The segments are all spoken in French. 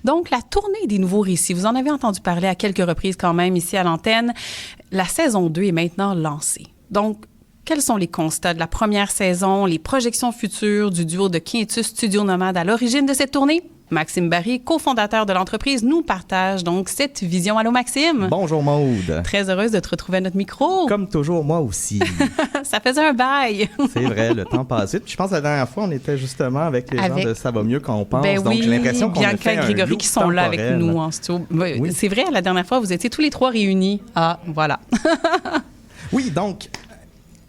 Donc, la tournée des nouveaux récits, vous en avez entendu parler à quelques reprises quand même ici à l'antenne. La saison 2 est maintenant lancée. Donc, quels sont les constats de la première saison, les projections futures du duo de Quintus Studio Nomade à l'origine de cette tournée? Maxime Barry, cofondateur de l'entreprise, nous partage donc cette vision. Allô, Maxime? Bonjour, Maude. Très heureuse de te retrouver à notre micro. Comme toujours, moi aussi. Ça faisait un bail. C'est vrai, le temps passe vite. Je pense que la dernière fois, on était justement avec les gens de Ça va mieux qu'on pense. Ben donc, oui, j'ai l'impression qu'on a fait Bianca et Grégory qui sont là avec nous en studio. Oui. C'est vrai, la dernière fois, vous étiez tous les trois réunis. Ah, voilà. Oui, donc...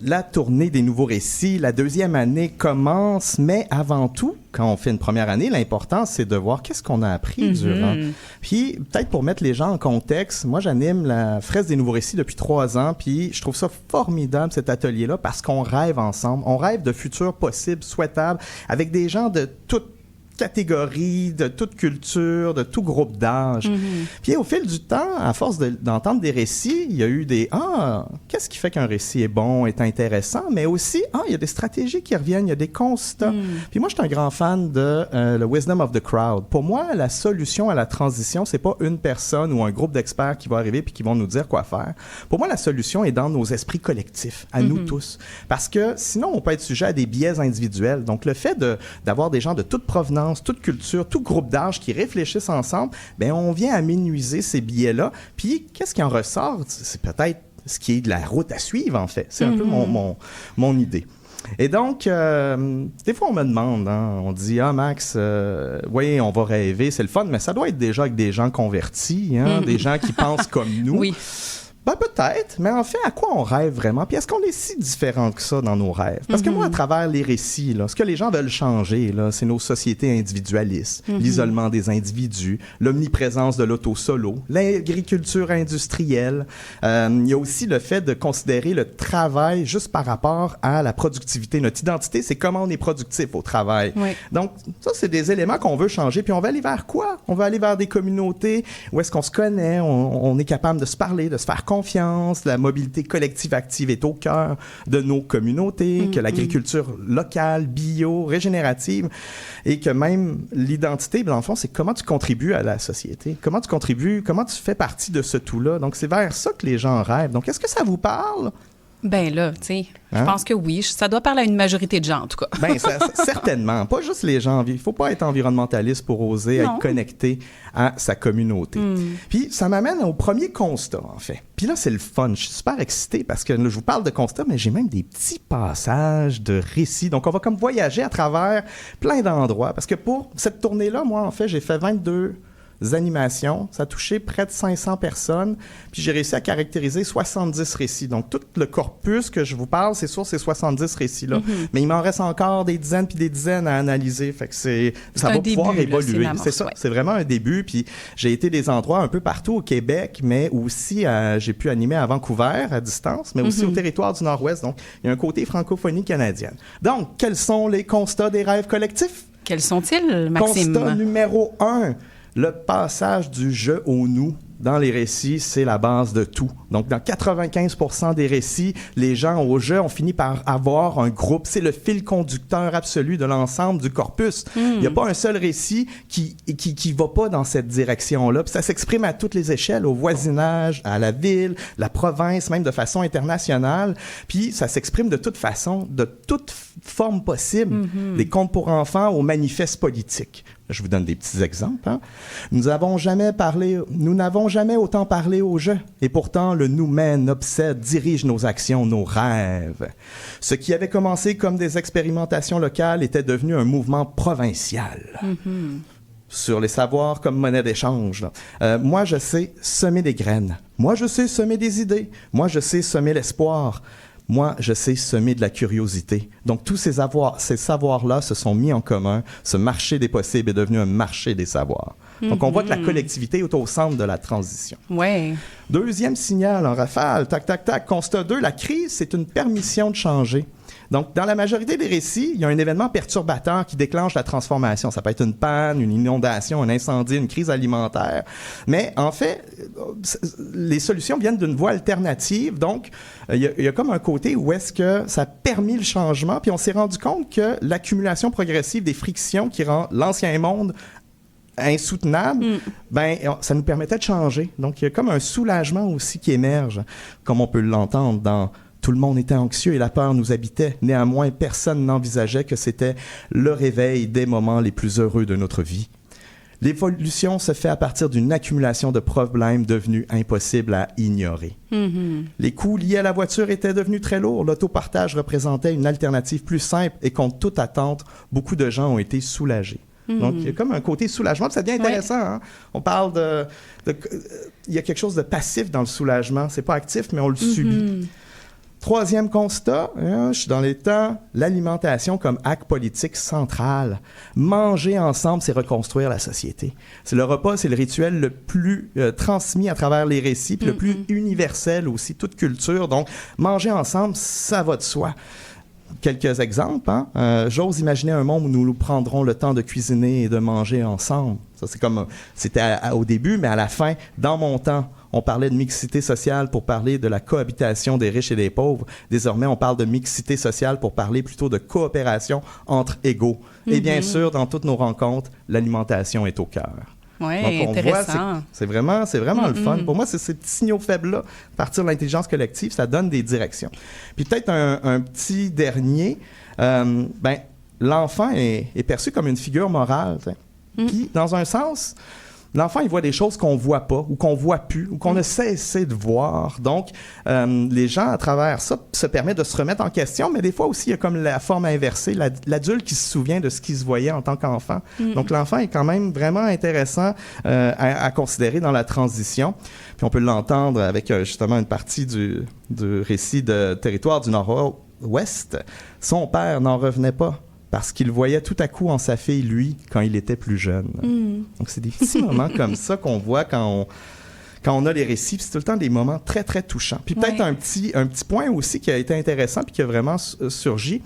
La tournée des nouveaux récits, la deuxième année commence, mais avant tout, quand on fait une première année, l'important, c'est de voir qu'est-ce qu'on a appris durant. Puis, peut-être pour mettre les gens en contexte, moi, j'anime la Fresque des nouveaux récits depuis 3 ans, puis je trouve ça formidable, cet atelier-là, parce qu'on rêve ensemble. On rêve de futurs possibles, souhaitables, avec des gens de toutes catégories, de toute culture, de tout groupe d'âge. Puis au fil du temps, à force d'entendre des récits, il y a eu des « Ah, qu'est-ce qui fait qu'un récit est bon, est intéressant? » Mais aussi « Ah, il y a des stratégies qui reviennent, il y a des constats. Puis moi, je suis un grand fan de le Wisdom of the Crowd. Pour moi, la solution à la transition, c'est pas une personne ou un groupe d'experts qui va arriver puis qui vont nous dire quoi faire. Pour moi, la solution est dans nos esprits collectifs, à nous tous. Parce que sinon, on peut être sujet à des biais individuels. Donc, le fait d'avoir des gens de toute provenance, toute culture, tout groupe d'âge qui réfléchissent ensemble, bien, on vient amenuiser ces biais-là. Puis, qu'est-ce qui en ressort? C'est peut-être ce qui est de la route à suivre, en fait. C'est un peu mon idée. Et donc, des fois, on me demande, on dit « Ah, Max, oui, on va rêver, c'est le fun, mais ça doit être déjà avec des gens convertis, des gens qui pensent comme nous. » Oui. Ben peut-être, mais en fait, à quoi on rêve vraiment? Puis est-ce qu'on est si différent que ça dans nos rêves? Parce que moi, à travers les récits, là, ce que les gens veulent changer, là, c'est nos sociétés individualistes, l'isolement des individus, l'omniprésence de l'auto-solo, l'agriculture industrielle. Il y a aussi le fait de considérer le travail juste par rapport à la productivité. Notre identité, c'est comment on est productif au travail. Oui. Donc, ça, c'est des éléments qu'on veut changer. Puis on va aller vers quoi? On va aller vers des communautés où est-ce qu'on se connaît, on est capable de se parler, de se faire confiance, la mobilité collective active est au cœur de nos communautés, que l'agriculture locale, bio, régénérative, et que même l'identité, dans le fond, c'est comment tu contribues à la société, comment tu contribues, comment tu fais partie de ce tout-là. Donc, c'est vers ça que les gens rêvent. Donc, est-ce que ça vous parle? Ben là, tu sais, je pense que oui. Ça doit parler à une majorité de gens, en tout cas. Ben certainement. Pas juste les gens. Il ne faut pas être environnementaliste pour oser être connecté à sa communauté. Puis ça m'amène au premier constat, en fait. Puis là, c'est le fun. Je suis super excité parce que là, je vous parle de constats, mais j'ai même des petits passages de récits. Donc, on va comme voyager à travers plein d'endroits. Parce que pour cette tournée-là, moi, en fait, j'ai fait 22 animations. Ça a touché près de 500 personnes. Puis j'ai réussi à caractériser 70 récits. Donc, tout le corpus que je vous parle, c'est sur ces 70 récits-là. Mais il m'en reste encore des dizaines puis des dizaines à analyser. Fait que ça va pouvoir évoluer. C'est ça. Ouais. C'est vraiment un début. Puis j'ai été des endroits un peu partout au Québec, mais aussi j'ai pu animer à Vancouver, à distance, mais aussi au territoire du Nord-Ouest. Donc, il y a un côté francophonie canadienne. Donc, quels sont les constats des rêves collectifs? Quels sont-ils, Maxime? Constat numéro 1. Le passage du « je » au « nous » dans les récits, c'est la base de tout. Donc, dans 95% des récits, les gens au « je » ont fini par avoir un groupe. C'est le fil conducteur absolu de l'ensemble du corpus. Il n'y a pas un seul récit qui va pas dans cette direction-là. Puis ça s'exprime à toutes les échelles, au voisinage, à la ville, la province, même de façon internationale. Puis ça s'exprime de toute façon, de toute forme possible, des contes pour enfants aux manifestes politiques. Je vous donne des petits exemples. Nous n'avons jamais autant parlé au « je ». Et pourtant, le « nous » mène, obsède, dirige nos actions, nos rêves. Ce qui avait commencé comme des expérimentations locales était devenu un mouvement provincial. Sur les savoirs comme monnaie d'échange. Moi, je sais semer des graines. Moi, je sais semer des idées. Moi, je sais semer l'espoir. Moi, je sais semer de la curiosité. Donc, tous ces savoirs-là se sont mis en commun. Ce marché des possibles est devenu un marché des savoirs. Donc, on voit que la collectivité est au centre de la transition. Ouais. Deuxième signal en rafale, tac, tac, tac. Constat 2, la crise, c'est une permission de changer. Donc, dans la majorité des récits, il y a un événement perturbateur qui déclenche la transformation. Ça peut être une panne, une inondation, un incendie, une crise alimentaire. Mais en fait, les solutions viennent d'une voie alternative. Donc, il y a comme un côté où est-ce que ça a permis le changement. Puis on s'est rendu compte que l'accumulation progressive des frictions qui rend l'ancien monde insoutenable, ça nous permettait de changer. Donc, il y a comme un soulagement aussi qui émerge, comme on peut l'entendre dans « Tout le monde était anxieux et la peur nous habitait. Néanmoins, personne n'envisageait que c'était le réveil des moments les plus heureux de notre vie. » L'évolution se fait à partir d'une accumulation de problèmes devenus impossibles à ignorer. Les coûts liés à la voiture étaient devenus très lourds. L'autopartage représentait une alternative plus simple et contre toute attente, beaucoup de gens ont été soulagés. Donc, il y a comme un côté soulagement, puis ça devient intéressant. Hein? On parle il y a quelque chose de passif dans le soulagement. C'est pas actif, mais on le subit. Troisième constat, je suis dans les temps, l'alimentation comme acte politique central. Manger ensemble, c'est reconstruire la société. C'est le repas, c'est le rituel le plus transmis à travers les récits, puis le plus universel aussi, toute culture. Donc, manger ensemble, ça va de soi. Quelques exemples. J'ose imaginer un monde où nous prendrons le temps de cuisiner et de manger ensemble. Ça, c'est comme c'était au début, mais à la fin, dans mon temps, on parlait de mixité sociale pour parler de la cohabitation des riches et des pauvres. Désormais, on parle de mixité sociale pour parler plutôt de coopération entre égaux. Et bien sûr, dans toutes nos rencontres, l'alimentation est au cœur. Oui, intéressant. Voit, c'est vraiment le fun. Pour moi, c'est ces petits signaux faibles-là, à partir de l'intelligence collective, ça donne des directions. Puis peut-être un petit dernier, l'enfant est perçu comme une figure morale. Puis, dans un sens, l'enfant, il voit des choses qu'on ne voit pas ou qu'on ne voit plus ou qu'on a cessé de voir. Donc, les gens, à travers ça, se permettent de se remettre en question, mais des fois aussi, il y a comme la forme inversée, l'adulte qui se souvient de ce qu'il se voyait en tant qu'enfant. Donc, l'enfant est quand même vraiment intéressant à considérer dans la transition. Puis, on peut l'entendre avec justement une partie du récit de Territoire du Nord-Ouest. Son père n'en revenait pas, parce qu'il voyait tout à coup en sa fille, lui, quand il était plus jeune. Donc, c'est des petits moments comme ça qu'on voit quand on a les récits. Puis c'est tout le temps des moments très, très touchants. Puis peut-être un petit point aussi qui a été intéressant puis qui a vraiment surgi.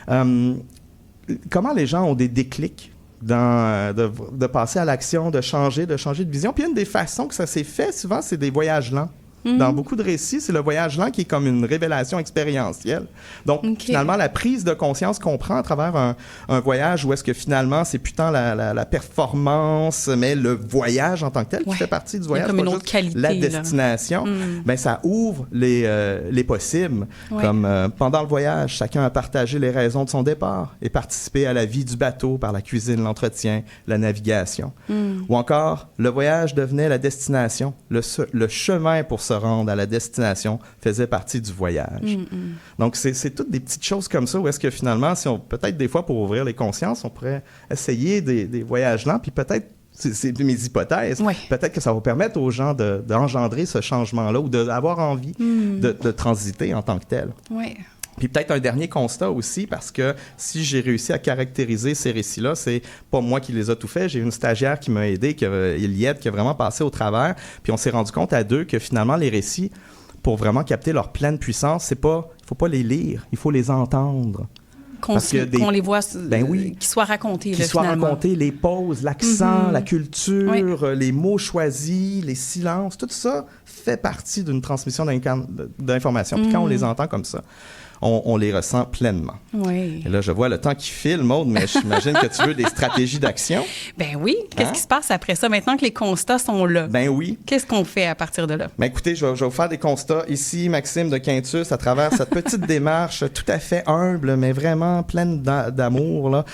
Comment les gens ont des déclics de passer à l'action, de changer de vision. Puis une des façons que ça s'est fait, souvent, c'est des voyages lents. Dans beaucoup de récits, c'est le voyage lent qui est comme une révélation expérientielle. Donc, finalement, la prise de conscience qu'on prend à travers un voyage où est-ce que finalement, c'est plus tant la performance, mais le voyage en tant que tel qui fait partie du voyage, comme une pas autre juste qualité, la destination. Ça ouvre les possibles. Comme pendant le voyage, chacun a partagé les raisons de son départ et participé à la vie du bateau par la cuisine, l'entretien, la navigation. Ou encore, le voyage devenait la destination, le chemin pour se rendre à la destination faisait partie du voyage. Donc, c'est toutes des petites choses comme ça où est-ce que finalement, si on peut-être des fois pour ouvrir les consciences, on pourrait essayer des voyages lents, puis peut-être, c'est mes hypothèses, peut-être que ça va permettre aux gens d'engendrer ce changement-là ou d'avoir envie de transiter en tant que tel. Puis peut-être un dernier constat aussi, parce que si j'ai réussi à caractériser ces récits-là, c'est pas moi qui les a tout faits. J'ai une stagiaire qui m'a aidé, Eliette, qui a vraiment passé au travers. Puis on s'est rendu compte à deux que finalement, les récits, pour vraiment capter leur pleine puissance, il faut pas les lire, il faut les entendre. Qu'on les voit, qu'ils soient racontés. Qu'ils soient racontés, les pauses, l'accent, la culture, les mots choisis, les silences, tout ça fait partie d'une transmission d'informations. Puis quand on les entend comme ça, on les ressent pleinement. Et là, je vois le temps qui file, Maude, mais j'imagine que tu veux des stratégies d'action. Ben oui. Qu'est-ce qui se passe après ça? Maintenant que les constats sont là. Ben oui. Qu'est-ce qu'on fait à partir de là? Ben écoutez, je vais vous faire des constats ici, Maxime de Quintus, à travers cette petite démarche tout à fait humble, mais vraiment pleine d'amour, là.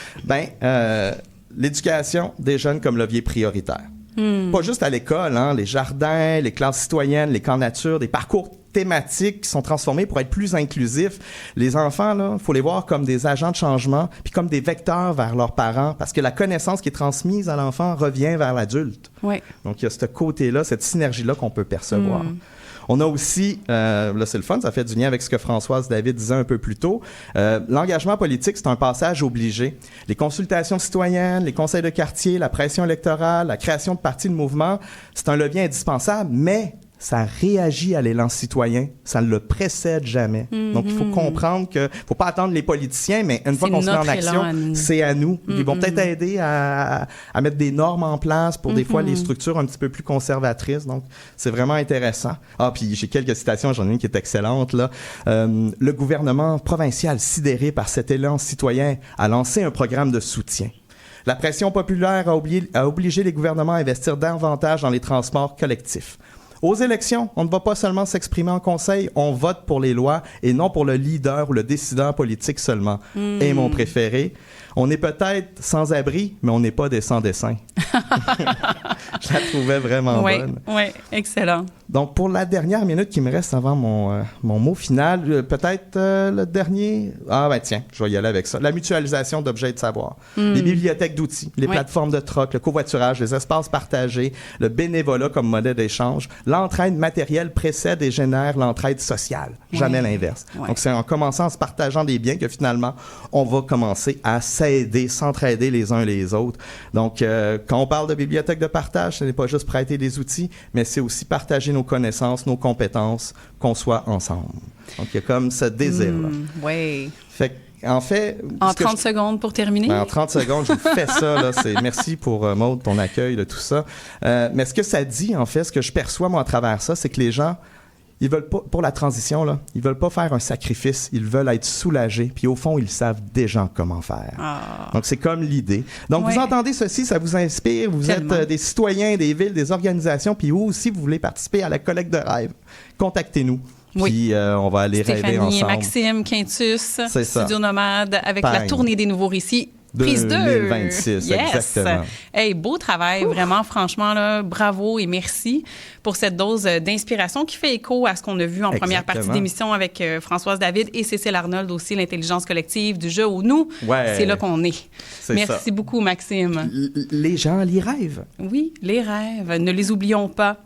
L'éducation des jeunes comme levier prioritaire. Pas juste à l'école, les jardins, les classes citoyennes, les camps nature, des parcours thématiques qui sont transformés pour être plus inclusifs. Les enfants, il faut les voir comme des agents de changement, puis comme des vecteurs vers leurs parents, parce que la connaissance qui est transmise à l'enfant revient vers l'adulte. Donc, il y a ce côté-là, cette synergie-là qu'on peut percevoir. On a aussi, là c'est le fun, ça fait du lien avec ce que Françoise David disait un peu plus tôt, l'engagement politique, c'est un passage obligé. Les consultations citoyennes, les conseils de quartier, la pression électorale, la création de partis de mouvement, c'est un levier indispensable, mais ça réagit à l'élan citoyen, ça ne le précède jamais. Donc, il faut comprendre que faut pas attendre les politiciens, mais une fois qu'on se met en action, c'est à nous. Ils vont peut-être aider à mettre des normes en place pour des fois les structures un petit peu plus conservatrices. Donc, c'est vraiment intéressant. Puis j'ai quelques citations, j'en ai une qui est excellente, là. Le gouvernement provincial, sidéré par cet élan citoyen, a lancé un programme de soutien. La pression populaire a obligé les gouvernements à investir davantage dans les transports collectifs. Aux élections, on ne va pas seulement s'exprimer en conseil, on vote pour les lois et non pour le leader ou le décideur politique seulement. Et mon préféré, on est peut-être sans abri, mais on n'est pas des sans-dessin. Je la trouvais vraiment bonne. Oui, excellent. Donc, pour la dernière minute qui me reste avant mon mot final, peut-être le dernier... Ah ben tiens, je vais y aller avec ça. La mutualisation d'objets et de savoir. Les bibliothèques d'outils, les plateformes de troc, le covoiturage, les espaces partagés, le bénévolat comme modèle d'échange. L'entraide matérielle précède et génère l'entraide sociale. Jamais l'inverse. Donc, c'est en commençant en se partageant des biens que finalement, on va commencer à s'aider, s'entraider les uns les autres. Donc, quand on parle de bibliothèque de partage, ce n'est pas juste prêter des outils, mais c'est aussi partager nos connaissances, nos compétences, qu'on soit ensemble. Donc, il y a comme ce désir-là. Oui. Fait en fait... En 30 secondes pour terminer? Ben, en 30 secondes, je vous fais ça. Là, merci pour Maude, ton accueil, de tout ça. Mais ce que ça dit, en fait, ce que je perçois, moi, à travers ça, c'est que les gens, ils veulent pas, pour la transition, là, ils veulent pas faire un sacrifice, ils veulent être soulagés, puis au fond, ils savent déjà comment faire. Donc, c'est comme l'idée. Donc, vous entendez ceci, ça vous inspire, vous êtes des citoyens, des villes, des organisations, puis vous aussi, vous voulez participer à la collecte de rêves, contactez-nous. Puis on va aller rêver ensemble. Stéphanie, Maxime, Quintus, Studio Nomade, avec la tournée des nouveaux récits. Prise 2! 2026, exactement. Hey, beau travail, vraiment, franchement, là, bravo et merci pour cette dose d'inspiration qui fait écho à ce qu'on a vu en première partie d'émission avec Françoise David et Cécile Arnold aussi, l'intelligence collective du jeu où nous, c'est là qu'on est. Merci beaucoup, Maxime. Les gens, les rêvent. Oui, les rêves, ne les oublions pas.